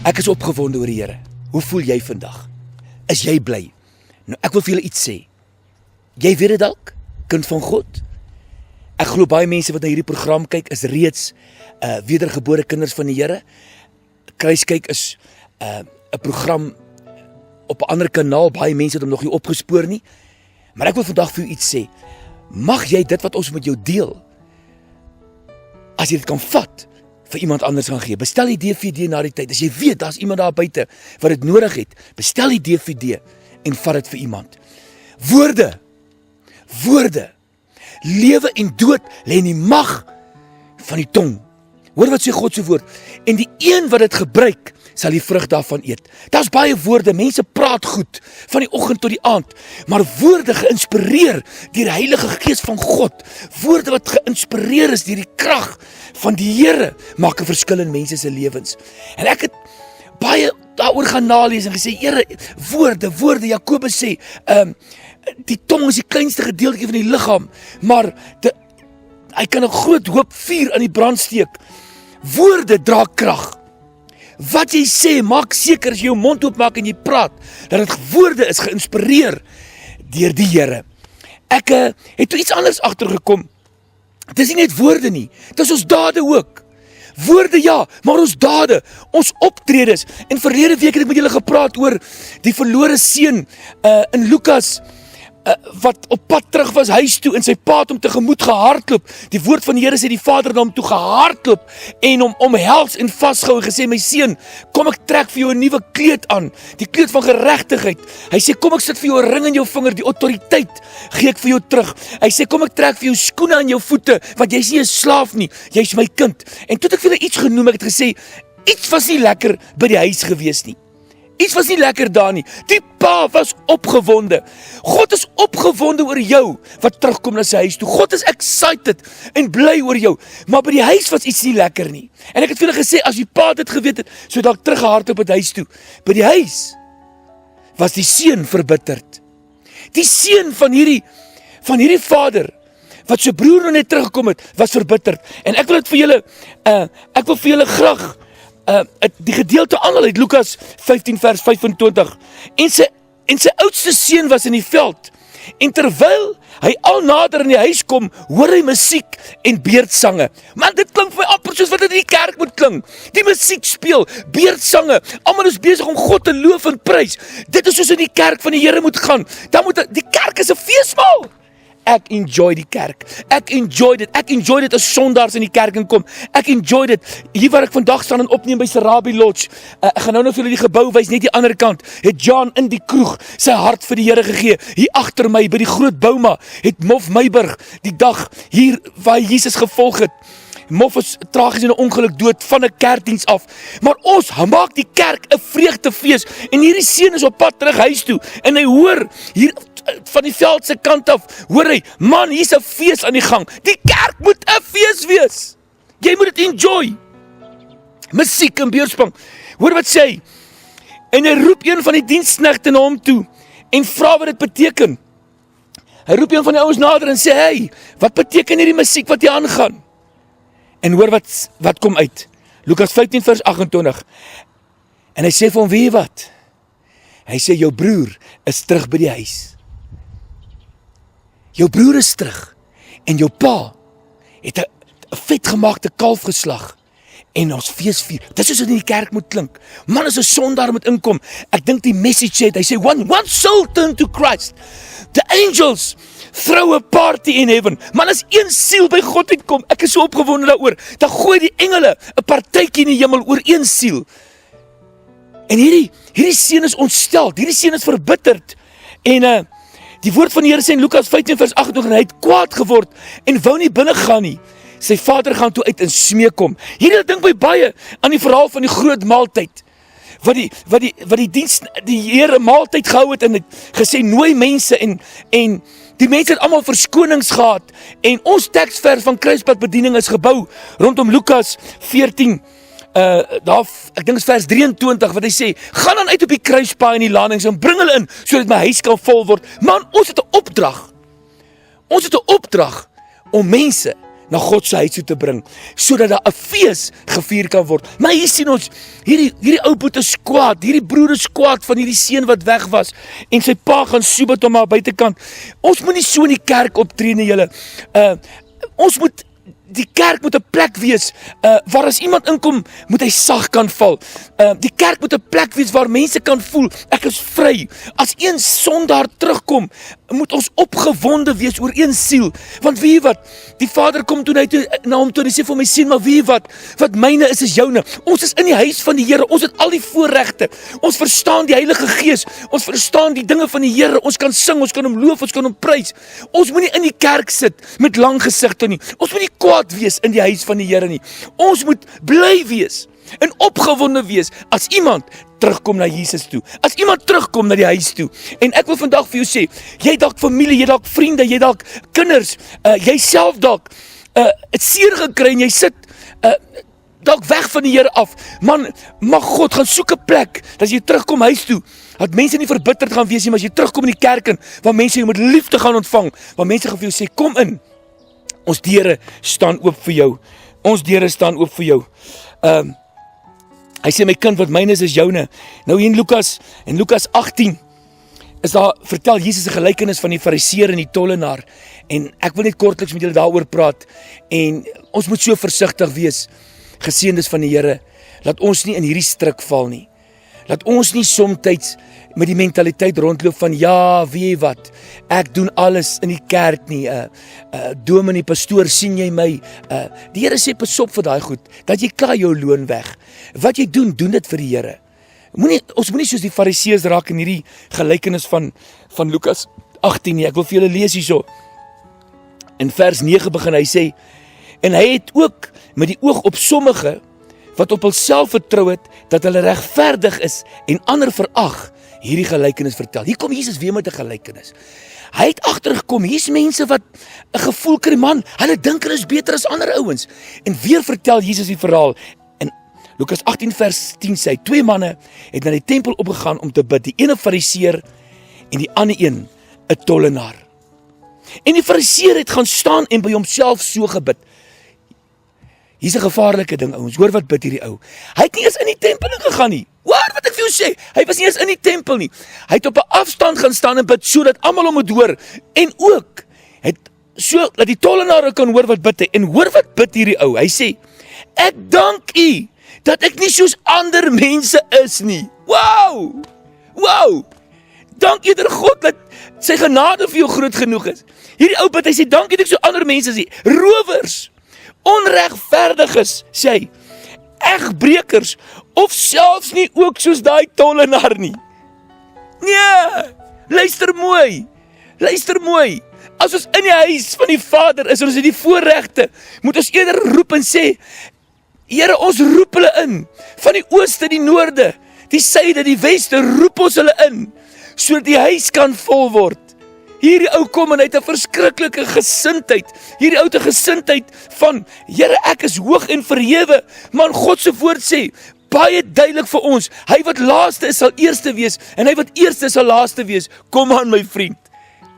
Ek is opgewonde oor die Here. Hoe voel jy vandag? Is jy bly? Nou, ek wil vir julle iets sê. Jy weet dit dalk, kind van God. Ek glo baie mense wat na hierdie program kyk, is reeds wedergebore kinders van die Here. Kruiskyk is 'n program op 'n ander kanaal, baie mense het hom nog nie opgespoor nie. Maar ek wil vandag vir jou iets sê. Mag jy dit wat ons met jou deel, as jy dit kan vat, vir iemand anders gaan gee. Bestel die DVD na die tyd. As jy weet, daar's iemand daar buite wat dit nodig het, bestel die DVD en vat dit vir iemand. Woorde. Lewe en dood lê in die mag van die tong. Hoor wat sê God se woord. En die een wat dit gebruik, sal die vrug daarvan eet. Daar's baie woorde, mense praat goed, van die oggend tot die aand, maar woorde geïnspireer deur die Heilige Gees van God, woorde wat geïnspireer is deur die krag van die Here, maak 'n verskil in mense se lewens. En ek het baie daaroor gaan nalees en gesê, Here, woorde, Jakobus sê, die tong is die kleinste gedeeltjie van die liggaam, maar hy kan 'n groot hoop vuur aan die brand steek. Woorde dra krag. Wat jy sê, maak seker as jy jou mond oopmaak en jy praat, dat dit woorde is geïnspireer deur die Here. Ek het toe iets anders agtergekom. Dit is nie net woorde nie, dit is ons dade ook. Woorde ja, maar ons dade, ons optredes. En verlede week het ek met julle gepraat oor die verlore seun in Lukas, wat op pad terug was huis toe en sy pa het hom tegemoet gehardloop. Die woord van die Here sê die vader het hom toe gehardloop en hom omhels en vasgehou en gesê, my seun, kom ek trek vir jou 'n nuwe kleed aan, die kleed van geregtigheid. Hy sê, kom ek sit vir jou 'n ring in jou vinger, die autoriteit gee ek vir jou terug. Hy sê, kom ek trek vir jou skoene aan jou voete, want jy's nie 'n slaaf nie, jy's my kind. En toe het ek vir hulle iets genoem, ek het gesê, iets was nie lekker by die huis gewees nie. Iets was nie lekker daar nie. Die pa was opgewonde. God is opgewonde oor jou wat terugkom na sy huis toe. God is excited en bly oor jou. Maar by die huis was iets nie lekker nie. En ek het vir hulle gesê, as die pa dit geweet het, so dalk teruggehardloop het huis toe. By die huis was die seun verbitterd. Die seun van hierdie vader, wat sy broer nog net teruggekom het, was verbitterd. En ek wil dit vir julle, graag die gedeelte aanhaal uit Lukas 15 vers 25. En sy oudste seun was in die veld. En terwyl hy al nader in die huis kom, hoor hy musiek en beerdsange. Man, dit klink vir my amper soos wat dit in die kerk moet klink. Die musiek speel, beerdsange. Almal is besig om God te loof en prys. Dit is soos in die kerk van die Here moet gaan. Die kerk is 'n feesmaal. Ek enjoy die kerk. Ek enjoy dit as sondaars in die kerk inkom. Ek enjoy dit. Hier waar ek vandag staan en opneem by Sarabi Lodge. Ek gaan nou vir julle die gebou wys, net die ander kant. Het John in die kroeg sy hart vir die Here gegee. Hier agter my by die groot Bouma het Mof Meiburg die dag hier waar Jesus gevolg het. Mof is tragies in 'n ongeluk dood van 'n kerkdiens af. Maar ons maak die kerk 'n vreugdefees. En hierdie seun is op pad terug huis toe. En hy hoor hier van die veld se kant af, hoor hy, man, hier's 'n fees aan die gang. Die kerk moet 'n fees wees. Jy moet dit enjoy. Musiek en beurspang. Hoor wat sê hy? En hy roep een van die diensknegte na hom toe en vra wat dit beteken. Hy roep een van die ouens nader en sê, hey, wat beteken hierdie musiek wat hier aangaan? En hoor wat kom uit. Lukas 15 vers 28. En hy sê vir hom, weet jy wat? Hy sê, jou broer is terug by die huis. Jou broer is terug. En jou pa het 'n vetgemaakte kalf geslag. En ons fees vier. Dis is wat in die kerk moet klink. Man, as 'n sondaar moet inkom. Ek dink die message sê, hy sê, one soul turn to Christ. The angels throw a party in heaven. Man, as een siel by God uitkom, ek is so opgewonde daaroor, dan gooi die engele 'n partytjie in die hemel oor een siel. En hierdie seun is ontstel, hierdie seun is verbitterd. En die woord van die Here sê in Lukas 15 vers 28, en hy het kwaad geword en wou nie binne gaan nie. Sy vader gaan toe uit en smeek hom. Hierdie dink my baie aan die verhaal van die groot maaltyd. Wat die Here maaltyd gehou het en het gesê nooi mense en die mense het almal verskonings gehad. En ons teksvers van kruispadbediening is gebou rondom Lukas 14. Ek dink is vers 23 wat hy sê, gaan dan uit op die kruispaai en die landings en bring hulle in, sodat my huis kan vol word. Man, ons het 'n opdrag. Ons het 'n opdrag om mense na God se huis toe te bring, sodat daar 'n fees gevier kan word. Maar hier sien ons, hierdie ou boet is kwaad, hierdie broer is kwaad van hierdie seun wat weg was, en sy pa gaan soebat hom maar buitekant. Ons moet nie so in die kerk optree nie, julle. Die kerk moet 'n plek wees, waar as iemand inkom, moet hy sag kan val. Die kerk moet 'n plek wees waar mense kan voel, ek is vry. As een sondaar terugkom, moet ons opgewonde wees oor een siel. Want weet jy wat, die Vader kom toe na hom toe en hy sê vir my seun, maar weet jy wat myne is joune. Ons is in die huis van die Here, ons het al die voorregte. Ons verstaan die Heilige Gees, ons verstaan die dinge van die Here, ons kan sing, ons kan hom loof, ons kan hom prys. Ons moet nie in die kerk sit met lang gesigte nie. Ons moet nie kwaad wees in die huis van die Here nie. Ons moet bly wees en opgewonde wees as iemand terugkom na Jesus toe. As iemand terugkom na die huis toe. En ek wil vandag vir jou sê, jy dalk familie, jy dalk vriende, jy dalk kinders, jy self dalk het seer gekry en jy sit dalk weg van die Here af. Man, mag God gaan soek 'n plek dat jy terugkom huis toe. Dat mense nie verbitterd gaan wees nie, maar as jy terugkom in die kerk in, waar mense jou met liefde gaan ontvang, waar mense gaan vir jou sê, kom in. Ons deure staan oop vir jou. Ons deure staan oop vir jou. Hy sê, my kind, wat myne is joune. Nou hier in Lukas 18, is daar, vertel Jesus 'n gelykenis van die fariseer en die tollenaar. En ek wil net kortliks met julle daaroor praat. En ons moet so versigtig wees, geseëndes van die Here, laat ons nie in hierdie struik val nie. Laat ons nie somtyds met die mentaliteit rondloop van, ja, weet jy wat, ek doen alles in die kerk nie, dominee, pastoor, sien jy my, die Here sê, pas op vir daai goed, dat jy klaar jou loon weg. Wat jy doen dit vir die Here. Ons moenie soos die fariseërs raak in hierdie gelykenis van Lukas 18 nie. Ek wil vir julle lees hierso. In vers 9 begin hy sê, en hy het ook met die oog op sommige wat op hulself vertrou het, dat hulle regverdig is en ander verag, hierdie gelykenis vertel. Hier kom Jesus weer met 'n gelykenis. Hy het agtergekom, hier's mense wat 'n gevoel kry, man, hulle dink hulle is beter as ander ouens. En weer vertel Jesus die verhaal. In Lukas 18 vers 10 sê hy, 2 manne het na die tempel opgegaan om te bid, die ene fariseer en die ander een 'n tollenaar. En die fariseer het gaan staan en by homself so gebid. Hier's 'n gevaarlike ding, ouens. Hoor wat bid hierdie ou. Hy het nie eens in die tempel ingegaan nie. Hoor wat ek vir jou sê. Hy was nie eens in die tempel nie. Hy het op 'n afstand gaan staan en bid sodat almal hom moet hoor. En ook het so dat die tollenaar kan hoor wat bid hy. En hoor wat bid hierdie ou. Hy sê: "Ek dank U dat ek nie soos ander mense is nie." Wow! Wow! Dank Heer God dat sy genade vir jou groot genoeg is. Hierdie ou bid, hy sê, dankie dat ek so ander mense is nie. Rowers, onregverdiges, sê hy, egbrekers, of selfs nie ook soos daai tollenaar nie. Nee, luister mooi. As ons in die huis van die Vader is, en ons het die voorregte, moet ons eerder roep en sê, Here, ons roep hulle in, van die ooste, die noorde, die suide, die weste, roep ons hulle in, sodat die huis kan vol word. Hierdie ou kom en hy het 'n verskriklike gesindheid. Hierdie ou het 'n gesindheid van, Here, ek is hoog en verhewe. Man, God se woord sê, baie duidelik vir ons, hy wat laaste is sal eerste wees, en hy wat eerste sal laaste wees. Kom aan my vriend,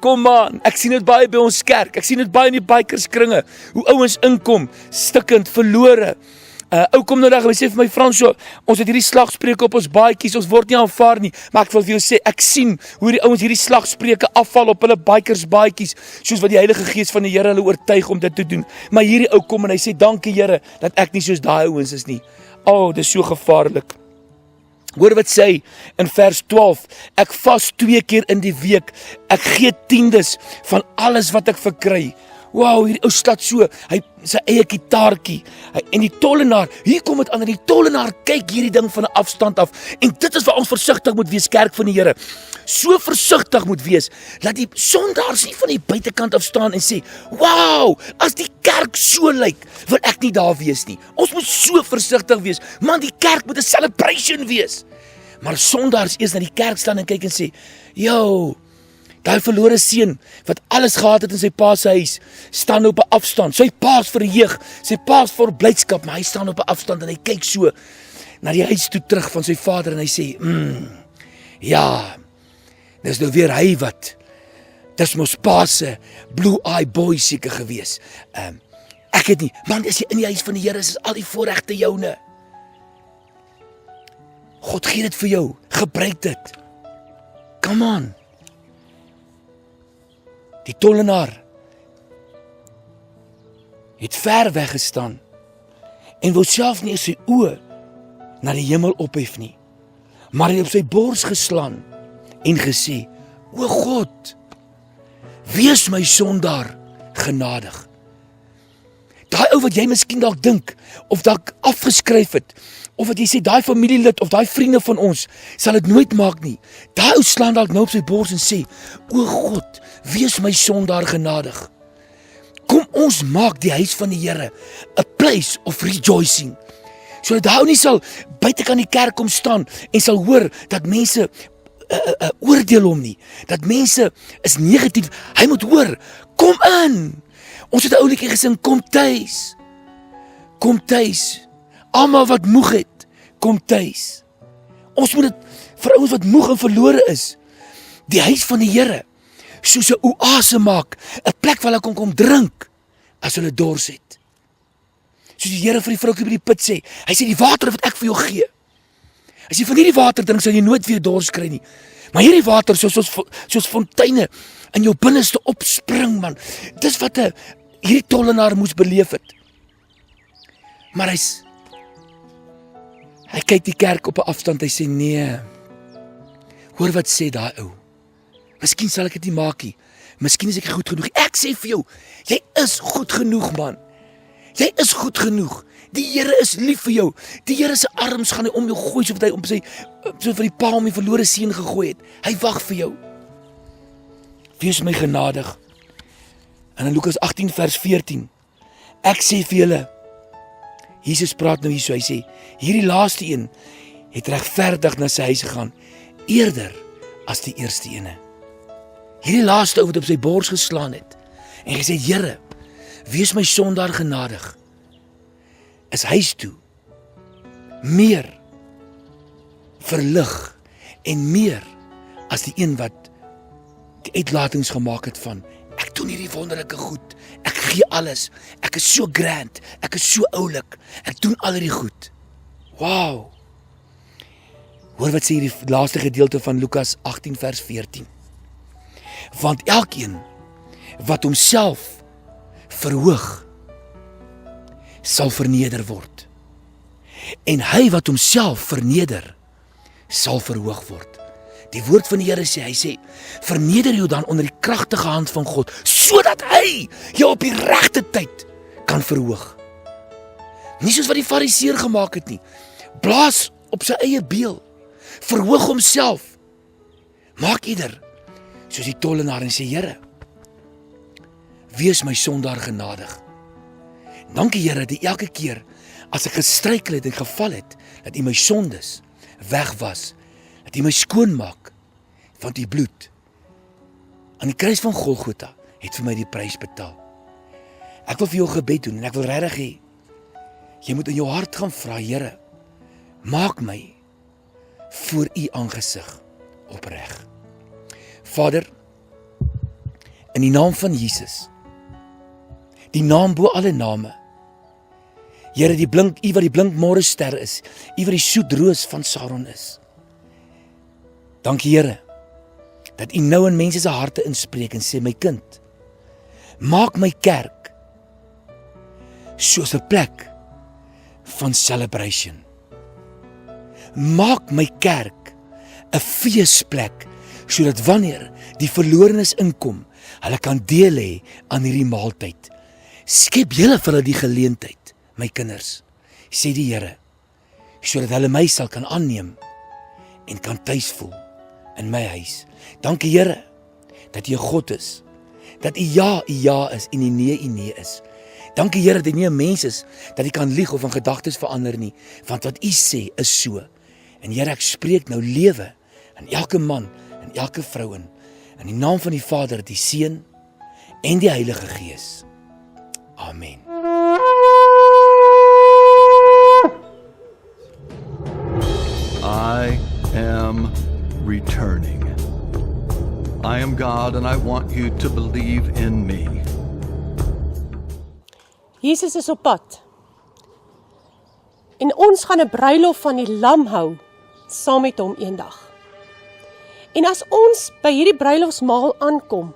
kom aan. Ek sien dit baie by ons kerk, ek sien dit baie in die bikerskringe, hoe ouens inkom, stikkend, verlore. Ou kom nou dag, hy sê vir my, Fransjo, ons het hierdie slagspreuke op ons baadjies, ons word nie aanvaar nie, maar ek wil vir jou sê, ek sien hoe die ouens hierdie slagspreuke afval op hulle bikersbaadjies, soos wat die Heilige Gees van die Here hulle oortuig om dit te doen. Maar hierdie ou kom en hy sê, dankie Here, dat ek nie soos daai ouens is nie. Dit is so gevaarlik. Hoor wat sê hy in vers 12, ek vas 2 keer in die week, ek gee 10des van alles wat ek verkry. Wow, hierdie ou stad so, hy sy eie gitaartjie, en die tollenaar, hier kom het aan, die tollenaar kyk hierdie ding van 'n afstand af, en dit is waar ons versigtig moet wees, kerk van die Here, so versigtig moet wees, dat die sondaars nie van die buitekant af staan en sê, wow, as die kerk so lyk, wil ek nie daar wees nie. Ons moet so versigtig wees, man, die kerk moet 'n celebration wees, maar sondaars eers na die kerk staan en kyk en sê, daai verlore seun, wat alles gehad het in sy pa se huis, staan op 'n afstand, sy pa's verheug, sy pa's vir blydskap, maar hy staan op 'n afstand en hy kyk so na die huis toe terug van sy vader en hy sê, dis nou weer hy wat, dis mos pa se blue eye boy seker gewees, Ek het nie, man, as jy in die huis van die Here is al die voorregte joune. God gee dit vir jou, gebruik dit. Come on. Die tollenaar het ver weggestaan en wou self nie sy oë na die hemel ophef nie, maar hy het op sy bors geslaan en gesê, o God, wees my sondaar genadig. Daai ou wat jy miskien dalk dink, of dalk afgeskryf het, of wat jy sê, daai familielid, of daai vriende van ons, sal dit nooit maak nie. Daai ou slaan dalk nou op sy bors en sê, o God, wees my sondaar genadig. Kom ons maak die huis van die Here 'n place of rejoicing, sodat daai ou nie sal buitekant die kerk kom staan en sal hoor dat mense oordeel hom nie, dat mense is negatief. Hy moet hoor, kom in. Ons het 'n ou liedjie gesing, kom tuis. Kom tuis. Almal wat moeg het, kom tuis. Ons moet dit vir ouens wat moeg en verlore is, die huis van die Here soos 'n oase maak, 'n plek waar hulle kom drink as hulle dors het. Soos die Here vir die vroukie by die put sê, hy sê die water wat ek vir jou gee, as jy van hierdie water drink, sal jy nooit weer dors kry nie. Maar hierdie water soos fonteine in jou binneste opspring, man. Dis wat hierdie tollenaar moes beleef het. Maar hy kyk die kerk op 'n afstand, hy sê nee. Hoor wat sê daai ou. Miskien sal ek dit nie maak nie. Miskien is ek goed genoeg. Ek sê vir jou, jy is goed genoeg, man. Jy is goed genoeg. Die Here is lief vir jou. Die Here se arms gaan hy om jou gooi, soos hy om sy so vir die pa om die verlore seun gegooi het. Hy wag vir jou. Wees my genadig. En in Lukas 18 vers 14. Ek sê vir julle, Jesus praat nou hierso, hy sê, hierdie laaste een het regverdig na sy huis gegaan, eerder as die eerste ene. Hierdie laaste ou wat op sy bors geslaan het en gesê, Here, wees my sondaar genadig, is huis toe meer verlig en meer as die een wat die uitlatings gemaak het van, ek doen hierdie wonderlike goed, ek gee alles, ek is so grand, ek is so oulik, ek doen al hierdie goed. Wow. Hoor wat sê hierdie laaste gedeelte van Lukas 18 vers 14. Want elkeen wat homself verhoog, sal verneder word. En hy wat homself verneder, sal verhoog word. Die woord van die Here sê, hy sê, verneder jou dan onder die kragtige hand van God, sodat hy jou op die regte tyd kan verhoog. Nie soos wat die fariseer gemaak het nie. Blaas op sy eie beel, verhoog homself. Maak ieder soos die tollenaar en sê, Here, wees my sondaar genadig. Dankie Here, dat elke keer as ek gestruikel het en geval het, dat U my sondes wegwas, dat U my skoon maak van die bloed. Aan die kruis van Golgotha het vir my die prys betaal. Ek wil vir jou gebed doen en ek wil regtig hê, jy moet in jou hart gaan vra, Here, maak my voor U aangesig opreg. Vader, in die naam van Jesus, die naam bo alle name, Here, U wat die blinkmôre ster is, U wat die soet roos van Saron is. Dankie Here, dat U nou in mense se harte inspreek en sê, my kind, maak my kerk soos 'n plek van celebration. Maak my kerk 'n feesplek, sodat wanneer die verlorenes inkom, hulle kan deel hê aan hierdie maaltyd. Skep julle vir hulle die geleentheid, my kinders, sê die Here, sodat hulle my sal kan aanneem en kan tuis voel in my huis. Dankie Here, dat U 'n God is, dat U ja is en U nee is. Dankie Here, dat U nie 'n mens is, dat U kan lieg of van gedagtes verander nie, want wat U sê is so. En Here, ek spreek nou lewe in elke man en elke vrou in die naam van die Vader, die Seun en die Heilige Gees. Amen. I am returning. I am God and I want you to believe in me. Jesus is op pad. En ons gaan 'n bruilof van die lam hou, saam met hom eendag. En as ons by hierdie bruilofsmaal aankom,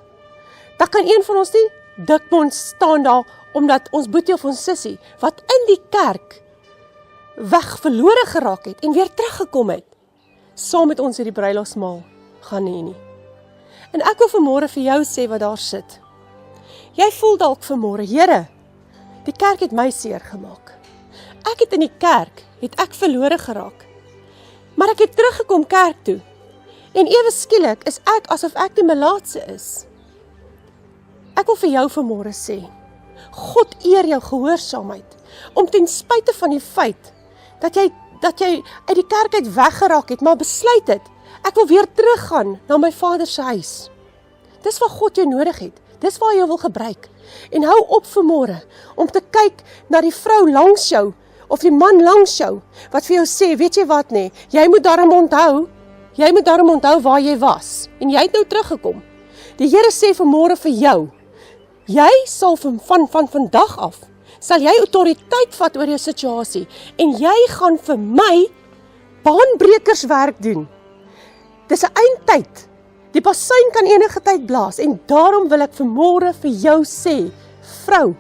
dan kan een van ons nie dikmond staan daar, omdat ons boetie of ons sussie, wat in die kerk verlore geraak het en weer teruggekom het, saam met ons hierdie bruilofsmaal gaan nie. En ek wil vanmôre vir jou sê wat daar sit. Jy voel dalk vanmôre, Here, die kerk het my seer gemaak. Ek het in die kerk, het ek verlore geraak. Maar ek het teruggekom kerk toe. En ewe skielik is ek asof ek die melaatse is. Ek wil vir jou vanmôre sê, God eer jou gehoorsaamheid, om ten spyte van die feit, dat jy uit die kerk uit weggeraak het, maar besluit het, ek wil weer teruggaan na my Vader se huis. Dis wat God jou nodig het, dis waar hy jou wil gebruik. En hou op vanmôre, om te kyk na die vrou langs jou, of die man langs jou, wat vir jou sê, weet jy wat nie, jy moet daarom onthou waar jy was, en jy het nou teruggekom. Die Here sê vanmôre vir jou, jy sal van vandag af, sal jy autoriteit vat oor jou situasie, en jy gaan vir my baanbrekerswerk doen. Dis 'n eindtyd. Die basuin kan enige tyd blaas, en daarom wil ek vanmôre vir jou sê, vrou,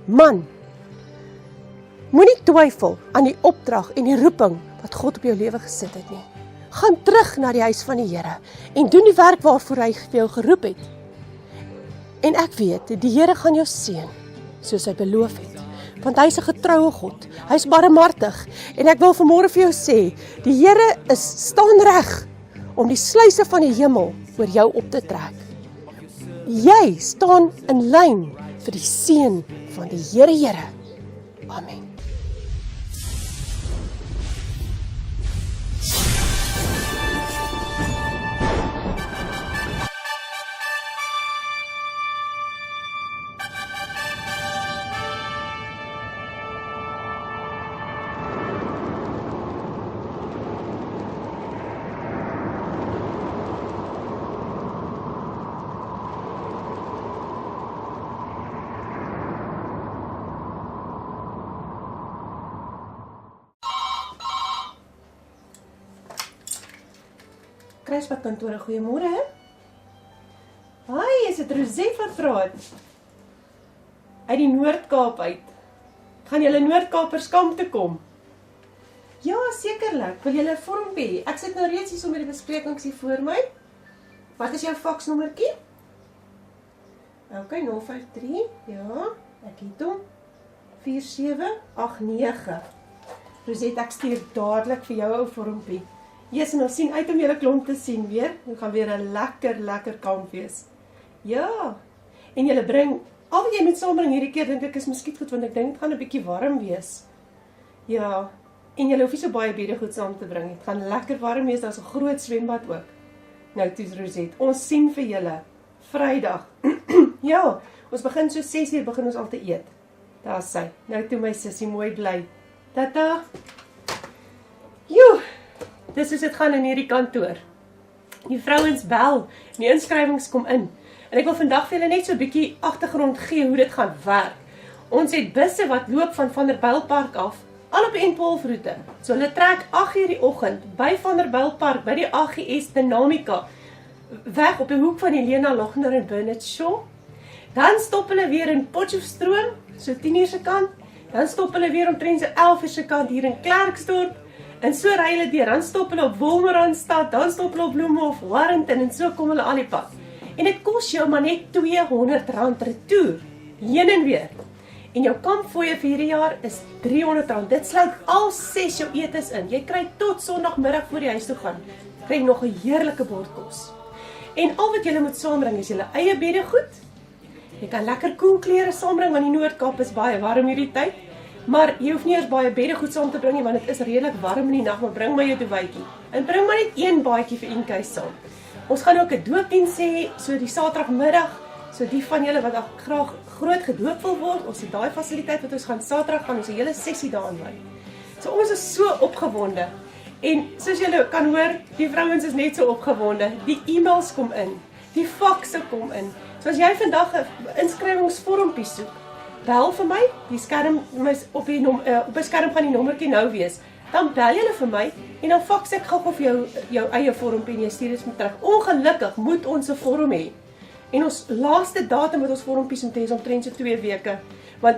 man, moenie twyfel aan die opdrag en die roeping wat God op jou lewe gesit het nie. Gaan terug na die huis van die Here, en doen die werk waarvoor hy vir jou geroep het. En ek weet, die Here gaan jou seën, soos hy beloof het. Want hy is 'n getroue God, hy is barmhartig, en ek wil vanmôre vir jou sê, die Here staan reg, om die sluise van die hemel oor jou op te trek. Jy staan in lyn vir die seën van die Here. Amen. Kruispuntkantore, goeiemôre. Hi, is dit Rosette wat praat? Uit die Noord-Kaap uit. Gaan julle Noord-Kapers kamp toe kom? Ja, sekerlik. Wil julle 'n vormpie? Ek sit nou reeds hier so met die besprekings hier voor my. Wat is jou faksnommertjie? OK, 053. Ja, ek het hom. 4789. Rosette, ek stuur dadelik vir jou 'n vormpie. Yes, en ons sien uit om julle klomp te sien weer. Dit gaan weer 'n lekker kamp wees. Ja, en julle bring, al wat jy moet saambring hierdie keer, dink ek is muskietgoed, want ek dink dit gaan 'n bietjie warm wees. Ja, en julle hoef nie so baie bedegoed saam te bring. Dit gaan lekker warm wees, daar's 'n groot swembad ook. Nou toes Rosette, ons sien vir julle Vrydag. Ja, ons begin so 6:00 begin ons al te eet. Daar's sy. Nou toe my sussie, mooi bly. Tata. Joe. Dis soos dit gaan in hierdie kantoor. Die vrouens bel, die inskrywings kom in. En ek wil vandag vir julle net so 'n bietjie agtergrond gee hoe dit gaan werk. Ons het busse wat loop van Vanderbijlpark af, al op die N12 roete. So hulle trek 8:00 die oggend by Vanderbijlpark, by die AGS Dynamica, weg op die hoek van die Lena Logner en Burnett Shaw. Dan stop hulle weer in Potchefstroom, so 10:00 se kant. Dan stop hulle weer omtrent so 11:00 se kant hier in Klerksdorp. En so ry hulle deur, dan stop hulle op Wolmaranstad, dan stop hulle op Bloemhof, Warrington, en so kom hulle al die pad. En dit kos jou maar net R200 retour, heen en weer. En jou kampfooie vir hierdie jaar is R300. Dit sluit al 6 jou etes in. Jy kry tot Sondagmiddag voor die huis toe gaan, kry jy nog 'n heerlike bord kos. En al wat jy moet saambring is jou eie bedegoed. Jy kan lekker koel klere saambring, want die Noord-Kaap is baie warm hierdie tyd. Maar jy hoef nie eers baie beddegoed saam te bring nie, want dit is redelik warm in die nag, maar bring maar jou duvetjie. En bring maar net een baadjie vir een keis saam. Ons gaan ook 'n doopdiens hê, so die Saterdagmiddag, so die van julle wat graag groot gedoop wil word, ons het daai fasiliteit wat ons gaan Saterdag gaan ons 'n hele sessie daarin wy. So ons is so opgewonde. En soos julle kan hoor, die vrouens is net so opgewonde. Die e-mails kom in, die fakse kom in. So as jy vandag 'n inskrywingsvormpie soek, bel vir my, die skerm op die skerm gaan die nommertjie nou wees. Dan bel julle vir my en dan fax ek gou vir jou eie vormpie en jy stuur dit met terug. Ongelukkig moet ons 'n vorm hê. En ons laaste datum met ons vormpies moet hê is omtrent so 2 weke, want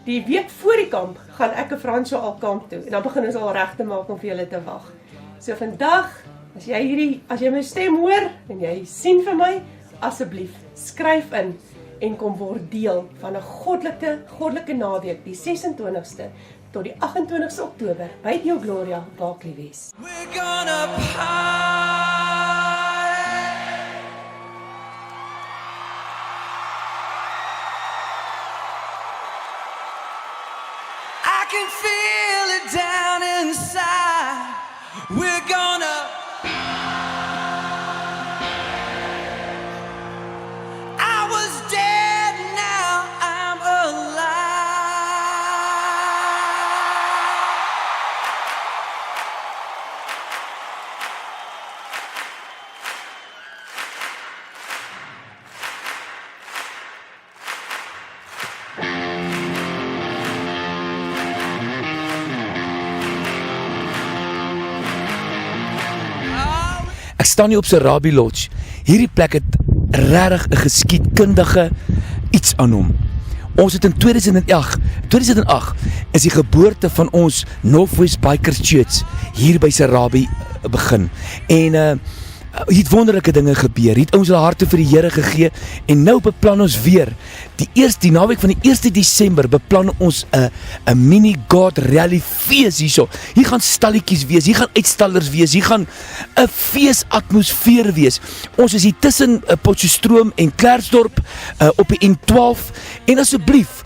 die week voor die kamp gaan ek en Fransjo al kamp toe en dan begin ons al reg te maak om vir julle te wag. So vandag, as jy my stem hoor en jy sien vir my, asseblief skryf in en kom word deel van 'n goddelike naweek, die 26ste tot die 28ste Oktober by Dio Gloria, Berkeley Wes. We're gonna party. I can feel it down inside. We're gonna I was dead, now I'm alive. Ek staan hier op Serabi Lodge. Hierdie plek het regtig 'n geskiedkundige iets aan hom. Ons het in 2008 is die geboorte van ons Northwest Bikers Church hier by Serabi begin. En hier het wonderlike dinge gebeur. Hier het ons hulle harte vir die Here gegee en nou beplan ons weer die naweek van die 1 Desember beplan ons 'n mini God rally fees hierso. Hier gaan stalletjies wees, hier gaan uitstallers wees, hier gaan 'n feesatmosfeer wees. Ons is hier tussen Potchefstroom en Klerksdorp op die N12 en asseblief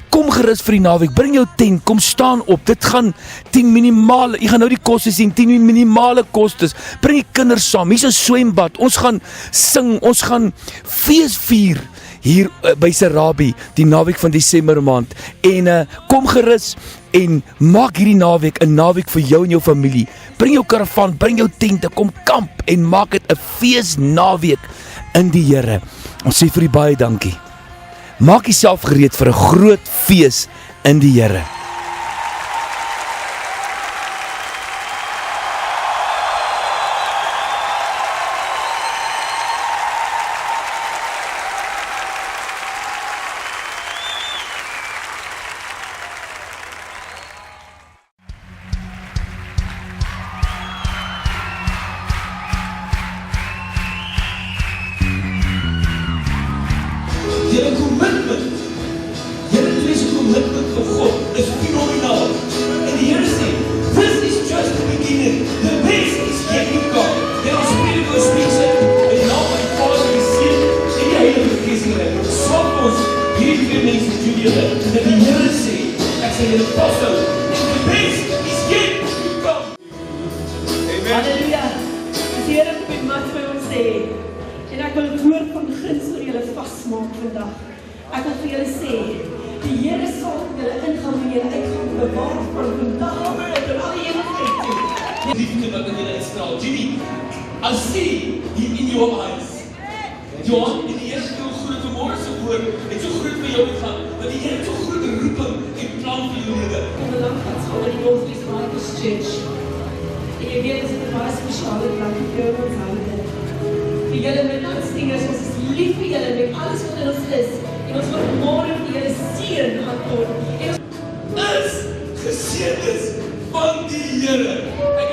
kom gerus vir die naweek, bring jou tent, kom staan op, dit gaan 10 minimale, jy gaan nou die koste sien, 10 minimale kostes, bring die kinders saam, hier is 'n swembad, ons gaan sing, ons gaan fees vier, hier by Serabi, die naweek van Desember maand, en kom gerus, en maak hierdie naweek 'n naweek vir jou en jou familie, bring jou karavan, bring jou tente, kom kamp, en maak dit 'n fees naweek in die Here. Ons sê vir die baie dankie. Maak jouself gereed vir 'n groot fees in die Here. Julle commitment, julle twee's commitment vir God is fenomenaal. En die Here sê, this is just the beginning. The best is yet to come. Julle speel oor spesiale en nou my Vader die Seun en die Heilige Gees hier. Swak ons hierdie twee mense toe julle. En die Here sê, ek sê julle vashou. And the best is yet to come. Amen. Halleluja. Dis die Here op die mat vir ons sê. En ek wil het woord van guns vir julle vastmaak vandag. Ek wil vir julle sê, die Here sal julle ingang en julle uitgang bewaar van vandag af en al die ewigheid toe. Liefde wat in julle uitstraal. Jimmy, I see him in your eyes. Johan, en die Here het jou groot vanmorgen se woord, het so groot vir jou gegaan, dat die Here het so groot roeping en plan vir jou lewe. En belang van school in die Northwest Bikers Church. En jy weet, is het een baie speciale plek vir jou in ons hande. Vir julle met aanstingers, ons is lief vir julle met alles wat in ons is. En ons wil môre vir julle seën antwoord. Is geseënd is van die Here. Ek